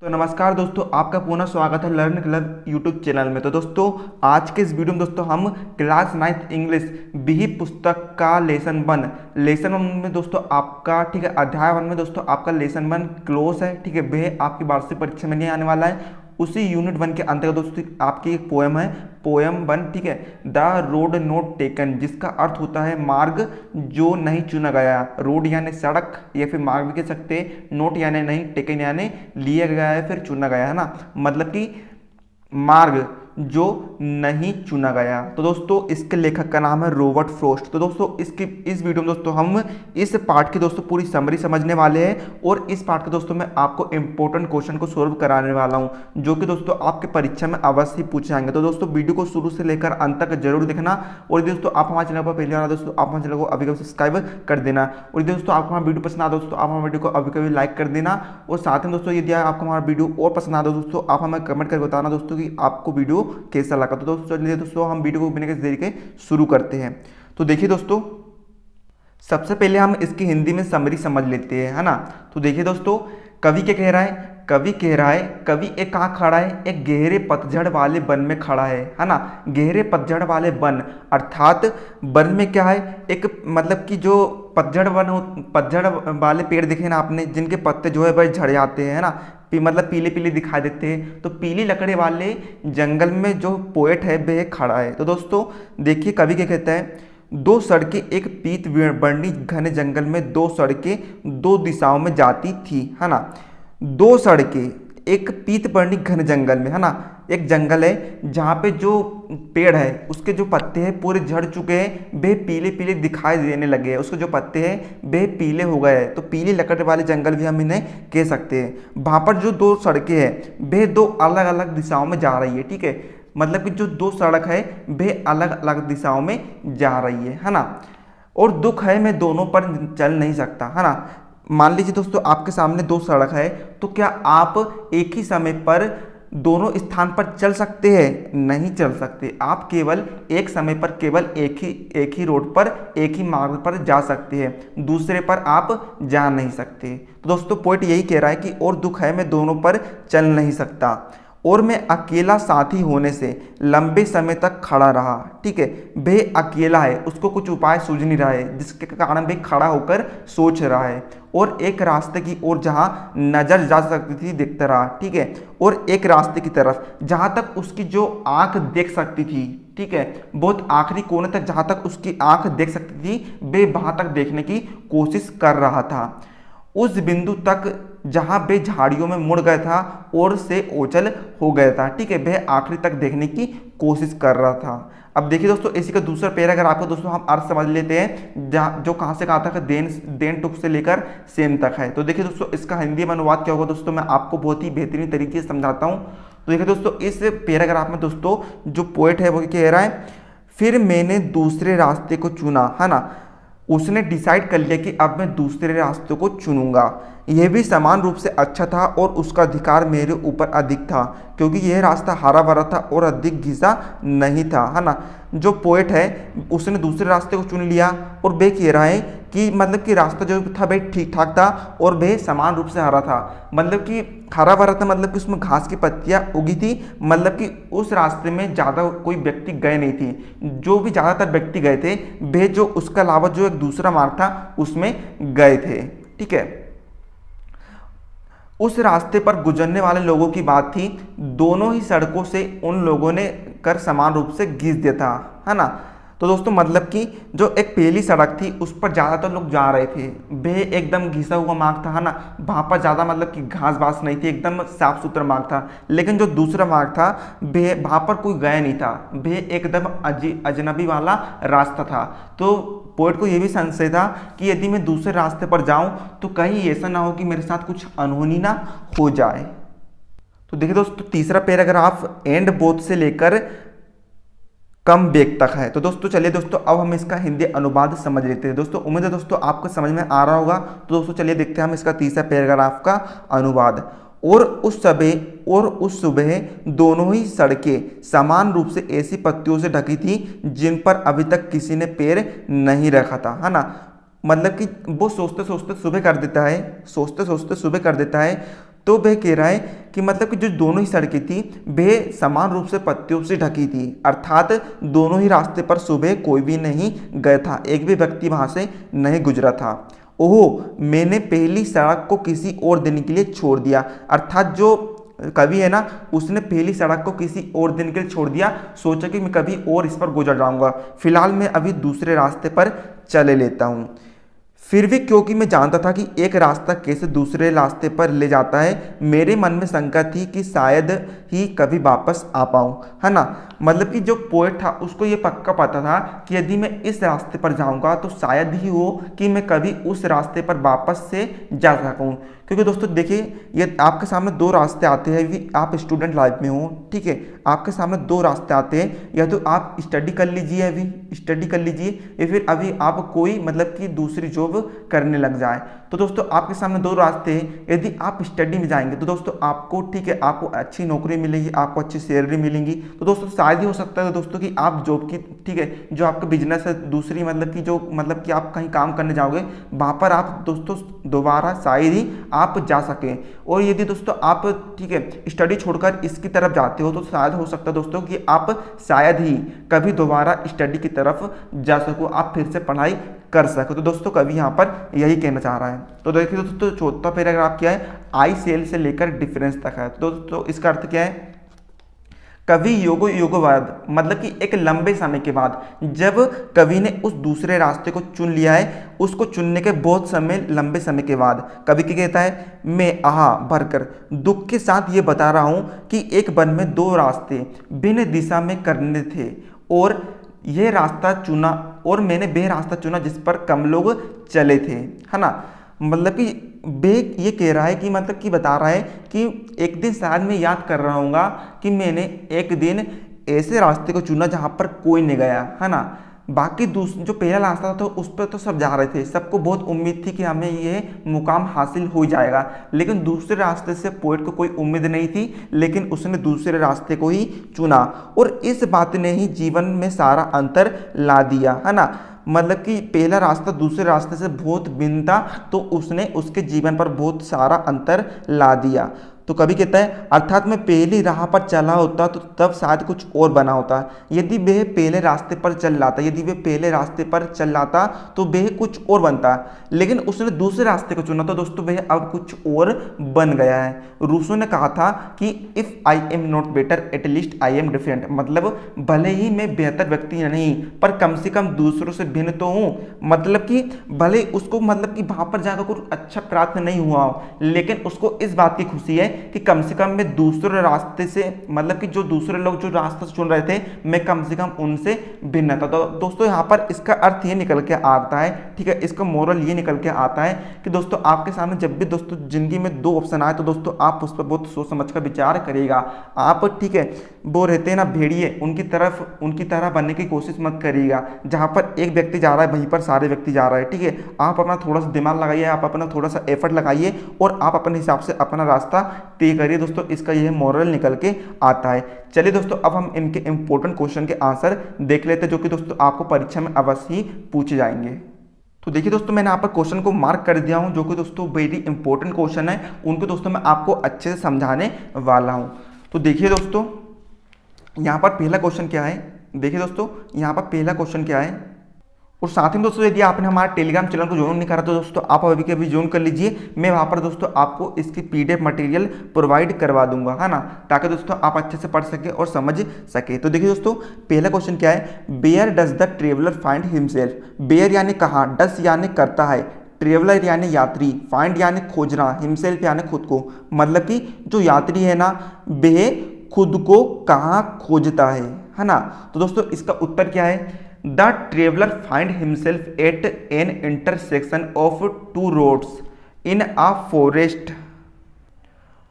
तो नमस्कार दोस्तों, आपका पुनः स्वागत है लर्न क्लब यूट्यूब चैनल में। तो दोस्तों, आज के इस वीडियो में दोस्तों हम क्लास 9th इंग्लिश बी पुस्तक का लेसन वन में दोस्तों आपका ठीक है, अध्याय 1 में दोस्तों आपका लेसन 1 क्लोज है। ठीक है, वह आपकी वार्षिक परीक्षा में नहीं आने वाला है। उसी यूनिट 1 के अंतर्गत दोस्तों आपकी एक पोएम है, पोएम 1। ठीक है, द रोड नोट टेकन, जिसका अर्थ होता है मार्ग जो नहीं चुना गया। रोड यानी सड़क या फिर मार्ग भी कह सकते हैं, नोट यानी नहीं, टेकन यानी लिया गया है फिर चुना गया है ना, मतलब कि मार्ग जो नहीं चुना गया। तो दोस्तों इसके लेखक का नाम है रॉबर्ट फ्रॉस्ट। तो दोस्तों इस वीडियो में दोस्तों हम इस पार्ट की दोस्तों पूरी समरी समझने वाले हैं और इस पार्ट के दोस्तों मैं आपको इंपॉर्टेंट क्वेश्चन को सोल्व कराने वाला हूं, जो कि दोस्तों आपके परीक्षा में अवश्य पूछे जाएंगे। तो दोस्तों वीडियो को शुरू से लेकर अंत तक जरूर देखना। और दोस्तों आप हमारे चैनल पर पहली बार दोस्तों आप हमारे चैनल को अभी कभी सब्सक्राइब कर देना। और दोस्तों आपको हमारा वीडियो पसंद आता दोस्तों आप हमारे वीडियो को अभी कभी लाइक कर देना। और साथ में दोस्तों यदि आपको हमारा वीडियो और पसंद आता दोस्तों आप हमें कमेंट करके बताना दोस्तों कि आपको वीडियो कैसा लगा। तो दोस्तों चलिए दोस्तों हम वीडियो को बिना किसी देरी के शुरू करते हैं। तो देखिए दोस्तों, सबसे पहले हम इसकी हिंदी में समरी समझ लेते हैं, है ना। तो देखिए दोस्तों, कवि क्या कह रहा है, कवि कह रहा है, कवि एक कहाँ खड़ा है, एक गहरे पतझड़ वाले वन में खड़ा है ना। गहरे पतझड़ वाले वन अर्थात वन में क्या है, एक मतलब कि जो पतझड़ वन हो, पतझड़ वाले पेड़ दिखे ना आपने, जिनके पत्ते जो है वह झड़ जाते हैं ना, मतलब पीले पीले दिखाई देते हैं। तो पीली लकड़ी वाले जंगल में जो पोएट है वह खड़ा है। तो दोस्तों देखिए कवि क्या कहता है, दो सड़कें एक पीत वर्णी घने जंगल में, दो सड़कें दो दिशाओं में जाती थी, है ना। दो सड़कें एक पीत वर्णी घने जंगल में, है ना। एक जंगल है जहाँ पे जो पेड़ है उसके जो पत्ते हैं पूरे झड़ चुके हैं, वे पीले पीले दिखाई देने लगे हैं, उसके जो पत्ते हैं वे पीले हो गए हैं। तो पीली लकड़ी वाले जंगल भी हम इन्हें कह सकते हैं। वहाँ पर जो दो सड़कें हैं वे दो अलग अलग दिशाओं में जा रही है। ठीक है, मतलब कि जो दो सड़क है वे अलग अलग दिशाओं में जा रही है ना। और दुख है मैं दोनों पर चल नहीं सकता, है ना। मान लीजिए दोस्तों आपके सामने दो सड़क है, तो क्या आप एक ही समय पर दोनों स्थान पर चल सकते हैं? नहीं चल सकते। आप केवल एक समय पर केवल एक ही रोड पर एक ही मार्ग पर जा सकते हैं, दूसरे पर आप जा नहीं सकते। तो दोस्तों पॉइंट यही कह रहा है कि और दुख है मैं दोनों पर चल नहीं सकता, और मैं अकेला साथी होने से लंबे समय तक खड़ा रहा। ठीक है, वे अकेला है, उसको कुछ उपाय सूझ नहीं रहा है, जिसके कारण वे खड़ा होकर सोच रहा है। और एक रास्ते की ओर जहां नजर जा सकती थी देखता रहा। ठीक है, और एक रास्ते की तरफ जहां तक उसकी जो आंख देख सकती थी, ठीक है, बहुत आखिरी कोने तक जहां तक उसकी आंख देख सकती थी वे वहां तक देखने की कोशिश कर रहा था। उस बिंदु तक जहां वे झाड़ियों में मुड़ गया था और से ओझल हो गया था। ठीक है, वह आखिरी तक देखने की कोशिश कर रहा था। अब देखिए दोस्तों, इसी का दूसरा पैराग्राफ आपको दोस्तों हम अर्थ समझ लेते हैं, जो कहां से कहां तक देन टुक से लेकर सेम तक है। तो देखिए दोस्तों, इसका हिंदी में अनुवाद क्या होगा दोस्तों, मैं आपको बहुत ही बेहतरीन तरीके से समझाता हूं। तो देखिए दोस्तों, इस पैराग्राफ में दोस्तों जो पोएट है वो कह रहा है, फिर मैंने दूसरे रास्ते को चुना, है ना। उसने डिसाइड कर लिया कि अब मैं दूसरे रास्ते को चुनूंगा। यह भी समान रूप से अच्छा था और उसका अधिकार मेरे ऊपर अधिक था, क्योंकि यह रास्ता हरा भरा था और अधिक घिसा नहीं था, है ना। जो पोएट है उसने दूसरे रास्ते को चुन लिया और वे कह रहा है कि मतलब कि रास्ता जो था वह ठीक ठाक था और वह समान रूप से हरा था, मतलब कि हरा भरा था, मतलब कि उसमें घास की पत्तियां उगी थी, मतलब कि उस रास्ते में ज़्यादा कोई व्यक्ति गए नहीं थे। जो भी ज़्यादातर व्यक्ति गए थे वे जो उसका अलावा जो एक दूसरा मार्ग था उसमें गए थे। ठीक है, उस रास्ते पर गुजरने वाले लोगों की बात थी, दोनों ही सड़कों से उन लोगों ने कर समान रूप से घिस दिया था, है ना। तो दोस्तों मतलब कि जो एक पहली सड़क थी उस पर ज़्यादातर लोग जा रहे थे, वे एकदम घिसा हुआ मार्ग था, है ना। वहाँ पर ज़्यादा मतलब कि घास बास नहीं थी, एकदम साफ सुथरा मार्ग था। लेकिन जो दूसरा मार्ग था वे वहाँ पर कोई गया नहीं था, वे एकदम अजनबी वाला रास्ता था। तो पोएट को यह भी संशय था कि यदि मैं दूसरे रास्ते पर जाऊं तो कहीं ऐसा ना हो कि मेरे साथ कुछ अनहोनी ना हो जाए। तो देखिए दोस्तों, तीसरा पैराग्राफ एंड बोथ से लेकर कम बेग तक है। तो दोस्तों चलिए दोस्तों अब हम इसका हिंदी अनुवाद समझ लेते हैं। दोस्तों उम्मीद है दोस्तों आपको समझ में आ रहा होगा। तो दोस्तों चलिए देखते हैं हम इसका तीसरा पैराग्राफ का अनुवाद। और उस सुबह दोनों ही सड़कें समान रूप से ऐसी पत्तियों से ढकी थी जिन पर अभी तक किसी ने पैर नहीं रखा था, है ना। मतलब कि वो सोचते सोचते सुबह कर देता है, सोचते सोचते सुबह कर देता है, तो वह कह रहा है कि मतलब कि जो दोनों ही सड़कें थी वह समान रूप से पत्तियों से ढकी थी, अर्थात दोनों ही रास्ते पर सुबह कोई भी नहीं गया था, एक भी व्यक्ति वहां से नहीं गुजरा था। ओह, मैंने पहली सड़क को किसी और दिन के लिए छोड़ दिया, अर्थात जो कवि है ना उसने पहली सड़क को किसी और दिन के लिए छोड़ दिया, सोचा कि मैं कभी और इस पर गुजर जाऊंगा, फिलहाल मैं अभी दूसरे रास्ते पर चले लेता हूँ। फिर भी क्योंकि मैं जानता था कि एक रास्ता कैसे दूसरे रास्ते पर ले जाता है, मेरे मन में शंका थी कि शायद ही कभी वापस आ पाऊँ, है ना। मतलब कि जो पोएट था उसको ये पक्का पता था कि यदि मैं इस रास्ते पर जाऊंगा तो शायद ही हो कि मैं कभी उस रास्ते पर वापस से जा सकूं। क्योंकि दोस्तों देखिए, ये आपके सामने दो रास्ते आते हैं, भी आप स्टूडेंट लाइफ में हो, ठीक है, आपके सामने दो रास्ते आते हैं, या तो आप स्टडी कर लीजिए, अभी स्टडी कर लीजिए, या फिर अभी आप कोई मतलब कि दूसरी जॉब करने लग जाए। तो दोस्तों आपके सामने दो रास्ते हैं, यदि आप स्टडी में जाएंगे तो दोस्तों आपको, ठीक है, आपको अच्छी नौकरी मिलेगी, आपको अच्छी सैलरी मिलेगी, तो दोस्तों शायद ही हो सकता है दोस्तों कि आप जॉब की, ठीक है, जो आपका बिजनेस है दूसरी मतलब कि जो मतलब कि आप कहीं काम करने जाओगे वहाँ पर आप दोस्तों दोबारा शायद ही आप जा सकें। और यदि दोस्तों आप, ठीक है, स्टडी छोड़कर इसकी तरफ जाते हो तो शायद हो सकता है दोस्तों कि आप शायद ही कभी दोबारा स्टडी की तरफ जा सको, आप फिर से पढ़ाई कर सको। तो दोस्तों कवि यहाँ पर यही कहना चाह रहा है। तो देखिए दोस्तों चौथा पैराग्राफ क्या है, आई सेल से लेकर डिफरेंस तक है। तो दोस्तों इसका अर्थ क्या है, कवि योगो युगवाद मतलब कि एक लंबे समय के बाद जब कवि ने उस दूसरे रास्ते को चुन लिया है, उसको चुनने के बहुत समय लंबे समय के बाद कवि क्या कहता है, मैं आहा भरकर दुख के साथ ये बता रहा हूं कि एक वन में दो रास्ते भिन्न दिशा में करने थे और यह रास्ता चुना, और मैंने वह रास्ता चुना जिस पर कम लोग चले थे, है ना। मतलब कि बे ये कह रहा है कि मतलब कि बता रहा है कि एक दिन शायद मैं याद कर रहा हूँगा कि मैंने एक दिन ऐसे रास्ते को चुना जहाँ पर कोई नहीं गया, है ना। बाकी जो पहला रास्ता था उस पर तो सब जा रहे थे, सबको बहुत उम्मीद थी कि हमें ये मुकाम हासिल हो जाएगा, लेकिन दूसरे रास्ते से पोएट को कोई उम्मीद नहीं थी, लेकिन उसने दूसरे रास्ते को ही चुना और इस बात ने ही जीवन में सारा अंतर ला दिया, है ना। मतलब कि पहला रास्ता दूसरे रास्ते से बहुत भिन्न था तो उसने उसके जीवन पर बहुत सारा अंतर ला दिया। तो कवि कहता है, अर्थात मैं पहली राह पर चला होता तो तब शायद कुछ और बना होता। यदि वह पहले रास्ते पर चल रहा था, यदि वह पहले रास्ते पर चल रहा था तो वह कुछ और बनता, लेकिन उसने दूसरे रास्ते को चुना तो दोस्तों वह अब कुछ और बन गया है। रूसो ने कहा था कि if I am not better at least I am different, मतलब भले ही मैं बेहतर व्यक्ति नहीं पर कम से कम दूसरों से भिन्न तो हूँ। मतलब कि भले उसको मतलब कि वहाँ पर जाकर कुछ अच्छा प्राप्त नहीं हुआ हो, लेकिन उसको इस बात की खुशी है कि कम से कम मैं दूसरे रास्ते से, मतलब कि जो दूसरे लोग जो रास्ता चुन रहे थे मैं कम से कम उनसे भिन्न था। तो दोस्तों यहाँ पर इसका अर्थ ये निकल के आता है, ठीक है, इसका मोरल ये निकल के आता है कि दोस्तों आपके सामने जब भी दोस्तों जिंदगी में दो ऑप्शन आए तो दोस्तों आप उस पर बहुत सोच समझ कर विचार करिएगा। आप, ठीक है, वो रहते हैं ना भेड़िए, उनकी तरह बनने की कोशिश मत करिएगा। जहाँ पर एक व्यक्ति जा रहा है वहीं पर सारे व्यक्ति जा रहे हैं, ठीक है। आप अपना थोड़ा सा दिमाग लगाइए, आप अपना थोड़ा सा एफर्ट लगाइए और आप अपने हिसाब से अपना रास्ता तय करिए। दोस्तों इसका यह मॉरल निकल के आता है। चलिए दोस्तों अब हम इनके इंपॉर्टेंट क्वेश्चन के आंसर देख लेते हैं जो कि दोस्तों आपको परीक्षा में अवश्य ही पूछे जाएंगे। तो देखिए दोस्तों मैंने यहाँ पर क्वेश्चन को मार्क कर दिया हूँ जो कि दोस्तों वेरी इंपॉर्टेंट क्वेश्चन है, उनको दोस्तों मैं आपको अच्छे से समझाने वाला हूँ। तो देखिए दोस्तों यहाँ पर पहला क्वेश्चन क्या है, देखिए दोस्तों यहाँ पर पहला क्वेश्चन क्या है। और साथ ही दोस्तों यदि आपने हमारे टेलीग्राम चैनल को ज्वाइन नहीं करा तो दोस्तों आप अभी के अभी ज्वाइन कर लीजिए। मैं वहाँ पर दोस्तों आपको इसकी PDF मटेरियल प्रोवाइड करवा दूंगा, है ना, ताकि दोस्तों आप अच्छे से पढ़ सके और समझ सके। तो देखिए दोस्तों पहला क्वेश्चन क्या है, where does the traveller find himself. Where यानी कहाँ, डस यानी करता है, ट्रेवलर यानी यात्री, फाइंड यानी खोजना, हिमसेल्फ यानी खुद को। मतलब कि जो यात्री है ना वह खुद को कहाँ खोजता है ना। तो दोस्तों इसका उत्तर क्या है, the traveller find himself at an intersection of two roads in a forest.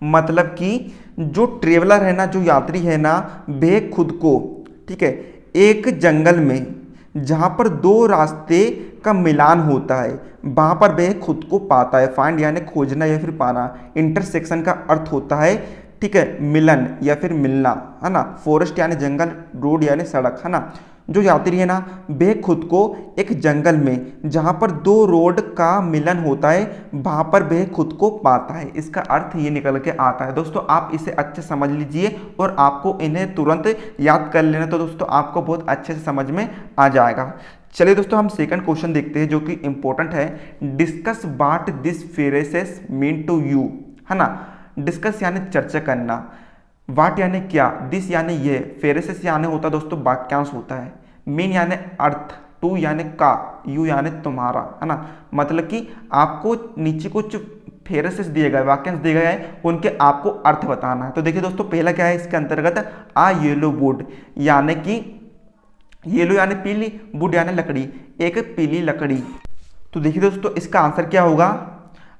मतलब कि जो ट्रेवलर है ना, जो यात्री है ना, वह खुद को, ठीक है, एक जंगल में जहां पर दो रास्ते का मिलान होता है वहां पर वह खुद को पाता है। फाइंड यानी खोजना या फिर पाना, इंटरसेक्शन का अर्थ होता है, ठीक है, मिलन या फिर मिलना, है ना, फॉरेस्ट यानी जंगल, रोड यानी सड़क, है ना। जो यात्री है ना वह खुद को एक जंगल में जहाँ पर दो रोड का मिलन होता है वहाँ पर वह खुद को पाता है। इसका अर्थ ये निकल के आता है। दोस्तों आप इसे अच्छे समझ लीजिए और आपको इन्हें तुरंत याद कर लेना, तो दोस्तों आपको बहुत अच्छे से समझ में आ जाएगा। चलिए दोस्तों हम सेकंड क्वेश्चन देखते हैं जो कि इंपॉर्टेंट है। Discuss what this phrases mean to you, है ना। डिस्कस यानी चर्चा करना, वाट यानी क्या, दिस यानी ये, फेरेसिस यानी होता दोस्तों वाक्यांश होता है, मीन यानी अर्थ, टू यानी का, यू यानी तुम्हारा, है ना। मतलब कि आपको नीचे कुछ फेरेसिस दिए गए, वाक्यांश दिए गए हैं, उनके आपको अर्थ बताना है। तो देखिए दोस्तों पहला क्या है इसके अंतर्गत, आ येलो वुड, यानी कि येलो यानी पीली, वुड यानी लकड़ी, एक पीली लकड़ी। तो देखिए दोस्तों इसका आंसर क्या होगा,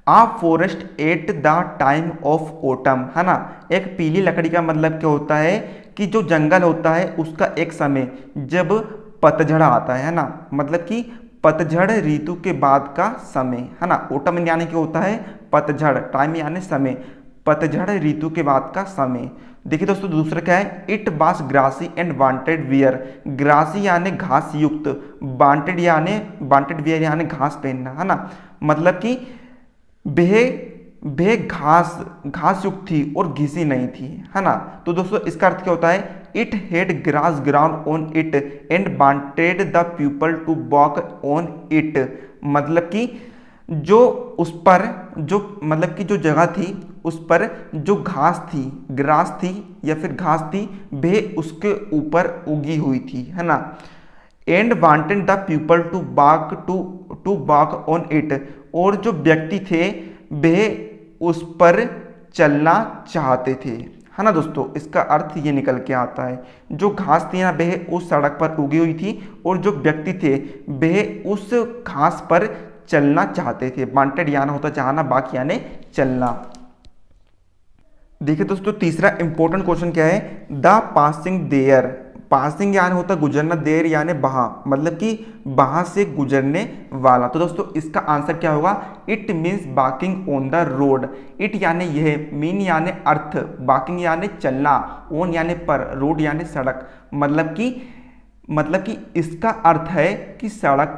a forest at the time of autumn, है ना। एक पीली लकड़ी का मतलब क्या होता है कि जो जंगल होता है उसका एक समय जब पतझड़ आता है ना, मतलब कि पतझड़ ऋतु के बाद का समय, है ना। ओटम यानी क्या होता है, पतझड़, टाइम यानी समय, पतझड़ ऋतु के बाद का समय। देखिए दोस्तों दूसरा क्या है, it was grassy and wanted wear, grassy यानी घास युक्त, वांटेड वियर यानी घास पहनना, है ना। मतलब कि वह घास युक्त थी और घिसी नहीं थी, है ना। तो दोस्तों इसका अर्थ क्या होता है, it had grass ground on it and wanted the people to walk on it. मतलब कि जो उस पर जो मतलब कि जो जगह थी उस पर जो घास थी, ग्रास थी या फिर घास थी, वह उसके ऊपर उगी हुई थी, है ना। And wanted the people to walk on it, और जो व्यक्ति थे वह उस पर चलना चाहते थे, है ना। दोस्तों इसका अर्थ ये निकल के आता है, जो घास थी ना वह उस सड़क पर उगी हुई थी और जो व्यक्ति थे वह उस घास पर चलना चाहते थे। वांटेड याना होता चाहना, बाकी यानी चलना। देखिए दोस्तों तीसरा इंपॉर्टेंट क्वेश्चन क्या है, द पासिंग देयर, पासिंग यानी होता गुजरना, देर यानी वहां, मतलब कि वहां से गुजरने वाला। तो दोस्तों इसका आंसर क्या होगा, it means walking on the road, it यानी यह, मीन यानी अर्थ, वॉकिंग यानी चलना, ऑन यानी पर, रोड यानी सड़क। मतलब कि इसका अर्थ है कि सड़क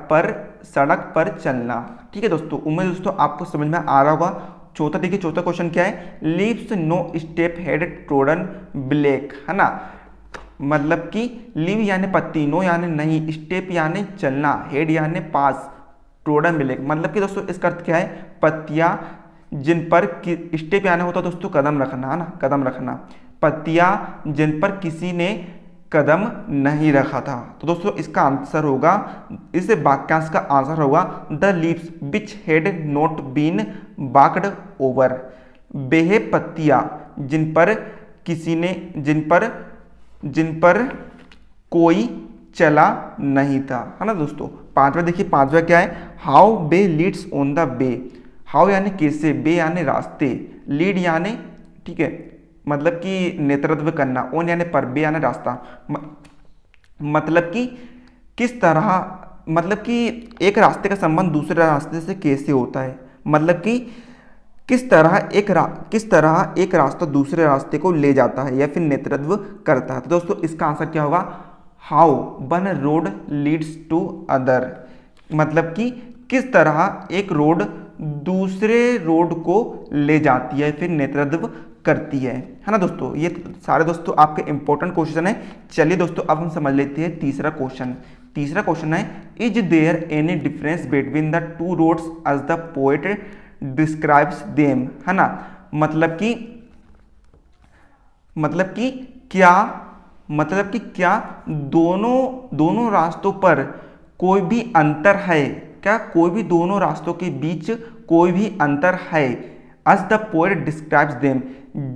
पर चलना। ठीक है दोस्तों, उम्मीद दोस्तों आपको समझ में आ रहा होगा। चौथा देखिए, चौथा क्वेश्चन क्या है, leaves no step had trodden black, है ना। मतलब कि लीव यानी पत्ती, नो यानी नहीं, स्टेप यानी चलना, हेड यानी पास, ट्रोडन ब्लैक। मतलब कि दोस्तों इसका अर्थ क्या है, पत्तियां जिन पर, स्टेप यानी होता दोस्तों कदम रखना, है ना, कदम रखना, पत्तियां जिन पर किसी ने कदम नहीं रखा था। तो दोस्तों इसका आंसर होगा, इस वाक्यांश का आंसर होगा, the leaves which had not been walked over, वह पत्तियां जिन पर कोई चला नहीं था, है ना दोस्तों। पांचवा देखिए, पांचवा क्या है, how be Leeds on the way, how यानी कैसे, बे यानी रास्ते, लीड यानी, ठीक है, मतलब कि नेतृत्व करना, ऑन यानी पर, बे यानी रास्ता। मतलब कि किस तरह, मतलब कि एक रास्ते का संबंध दूसरे रास्ते से कैसे होता है, मतलब कि किस तरह एक रास्ता दूसरे रास्ते को ले जाता है या फिर नेतृत्व करता है। तो दोस्तों इसका आंसर क्या होगा, how one road leads to other, मतलब कि किस तरह एक रोड दूसरे रोड को ले जाती है फिर नेतृत्व करती है ना दोस्तों। ये सारे दोस्तों आपके इंपॉर्टेंट क्वेश्चन है। चलिए दोस्तों अब हम समझ लेते हैं तीसरा क्वेश्चन। तीसरा क्वेश्चन है, is there any difference between the two roads as the poet describes them, है ना। मतलब कि क्या दोनों रास्तों पर कोई भी अंतर है, क्या कोई भी दोनों रास्तों के बीच कोई भी अंतर है, as the poet describes them,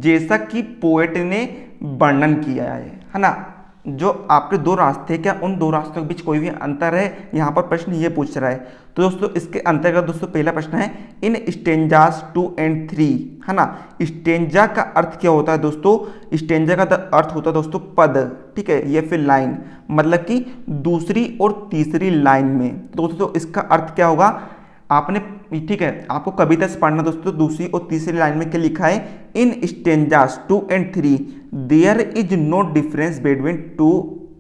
जैसा कि पोएट ने वर्णन किया है ना। जो आपके दो रास्ते, क्या उन दो रास्तों के बीच कोई भी अंतर है, यहाँ पर प्रश्न ये पूछ रहा है। तो दोस्तों इसके अंतर्गत दोस्तों पहला प्रश्न है, इन स्टेंजास 2 and 3, है ना। स्टेंजा का अर्थ क्या होता है दोस्तों, स्टेंजा का अर्थ होता है दोस्तों पद, ठीक है, ये फिर लाइन, मतलब कि दूसरी और तीसरी लाइन में। दोस्तों इसका अर्थ क्या होगा, आपने, ठीक है, आपको कविता से पढ़ना दोस्तों, दूसरी और तीसरी लाइन में क्या लिखा है, in stanzas 2 and 3 there is no difference between two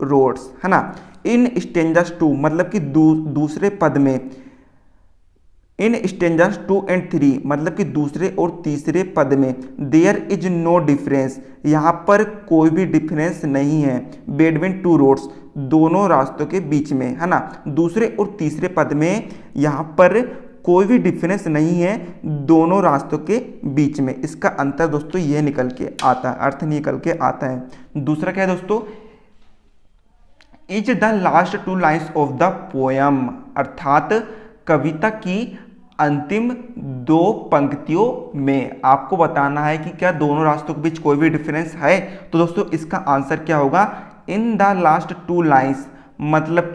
roads, है ना। इन स्टेंजर्स 2 मतलब कि दूसरे पद में, इन स्टेंजर्स 2 and 3 मतलब कि दूसरे और तीसरे पद में देयर इज नो डिफरेंस, यहाँ पर कोई भी डिफरेंस नहीं है बिटवीन टू रोड्स, दोनों रास्तों के बीच में, है ना। दूसरे और तीसरे पद में यहाँ पर कोई भी डिफरेंस नहीं है दोनों रास्तों के बीच में। इसका अंतर दोस्तों ये निकल के आता है, अर्थ निकल के आता है। दूसरा क्या है दोस्तों, is the last 2 lines of the poem, अर्थात कविता की अंतिम 2 पंक्तियों में आपको बताना है कि क्या दोनों रास्तों के बीच कोई भी डिफरेंस है। तो दोस्तों इसका आंसर क्या होगा, इन द लास्ट 2 लाइन्स मतलब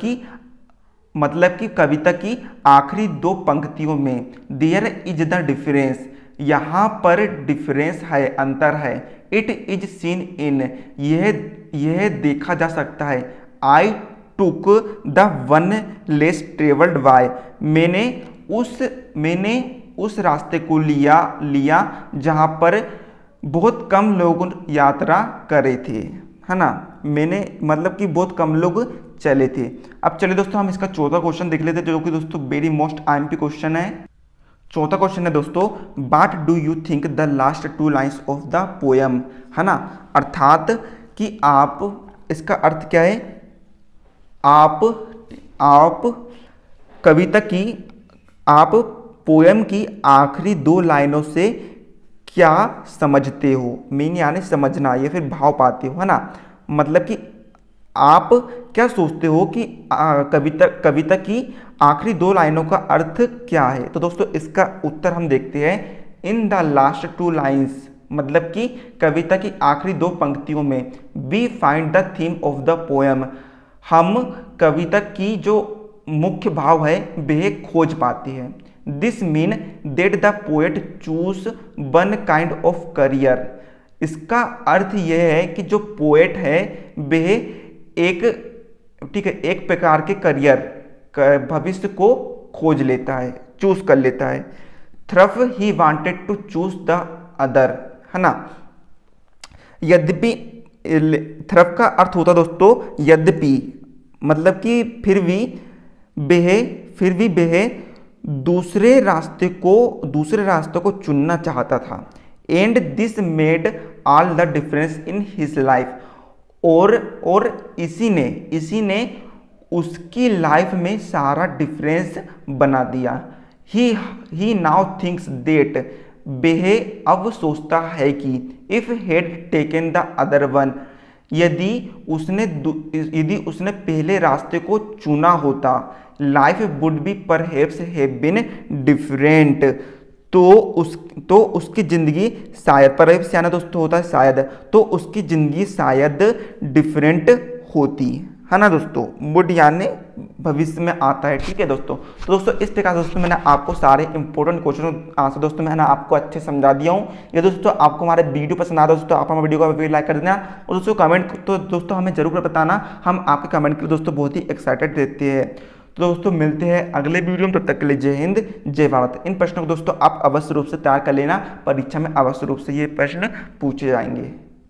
कि कविता की आखिरी 2 पंक्तियों में देयर इज द डिफरेंस, यहाँ पर डिफरेंस है, अंतर है। इट इज सीन इन, यह देखा जा सकता है। I took the one less travelled by, मैंने उस रास्ते को लिया जहाँ पर बहुत कम लोग यात्रा करे थे, है ना। मैंने मतलब कि बहुत कम लोग चले थे। अब चलिए दोस्तों हम इसका चौथा क्वेश्चन देख लेते हैं, जो कि दोस्तों वेरी मोस्ट आईएमपी क्वेश्चन है। चौथा क्वेश्चन है दोस्तों, what do you think the last 2 lines of the poem, है ना। अर्थात कि आप, इसका अर्थ क्या है, आप कविता की, आप पोयम की आखिरी 2 लाइनों से क्या समझते हो, मीन यानी समझना या फिर भाव पाते हो, है ना। मतलब कि आप क्या सोचते हो कि कविता की आखिरी 2 लाइनों का अर्थ क्या है। तो दोस्तों इसका उत्तर हम देखते हैं, इन द लास्ट 2 लाइन्स मतलब कि कविता की आखिरी 2 पंक्तियों में we find the theme of the poem, हम कविता की जो मुख्य भाव है वह खोज पाते हैं। This mean that the poet choose one kind of career, इसका अर्थ यह है कि जो पोएट है वह एक प्रकार के करियर, भविष्य को खोज लेता है, चूज कर लेता है। थ्रफ he wanted to choose the other, है ना। यद्यपि, थ्रफ का अर्थ होता दोस्तों यद्यपि, मतलब कि फिर भी वह दूसरे रास्ते को चुनना चाहता था। And this made all the difference in his life, और इसी ने उसकी लाइफ में सारा डिफरेंस बना दिया। ही नाउ थिंक्स देट, वह अब सोचता है कि if had taken the other one, यदि उसने पहले रास्ते को चुना होता, life would be perhaps have been different, तो उसकी ज़िंदगी शायद, परहैप्स यानी दोस्तों होता है शायद, तो उसकी ज़िंदगी शायद डिफरेंट होती, है ना दोस्तों। वुड यानी भविष्य में आता है, ठीक है दोस्तों। तो दोस्तों इस प्रकार से दोस्तों मैंने आपको सारे इंपॉर्टेंट क्वेश्चन आंसर दोस्तों मैंने आपको अच्छे समझा दिया हूँ। ये दोस्तों आपको हमारे वीडियो पसंद आता है दोस्तों, आप हमारे वीडियो को लाइक कर देना, और दोस्तों कमेंट तो दोस्तों हमें जरूर बताना, हम आपके कमेंट के लिए दोस्तों बहुत ही एक्साइटेड रहते हैं। तो दोस्तों मिलते हैं अगले वीडियो में, तब तक के लिए जय हिंद जय भारत। इन प्रश्नों को दोस्तों आप अवश्य रूप से तैयार कर लेना, परीक्षा में अवश्य रूप से ये प्रश्न पूछे जाएंगे।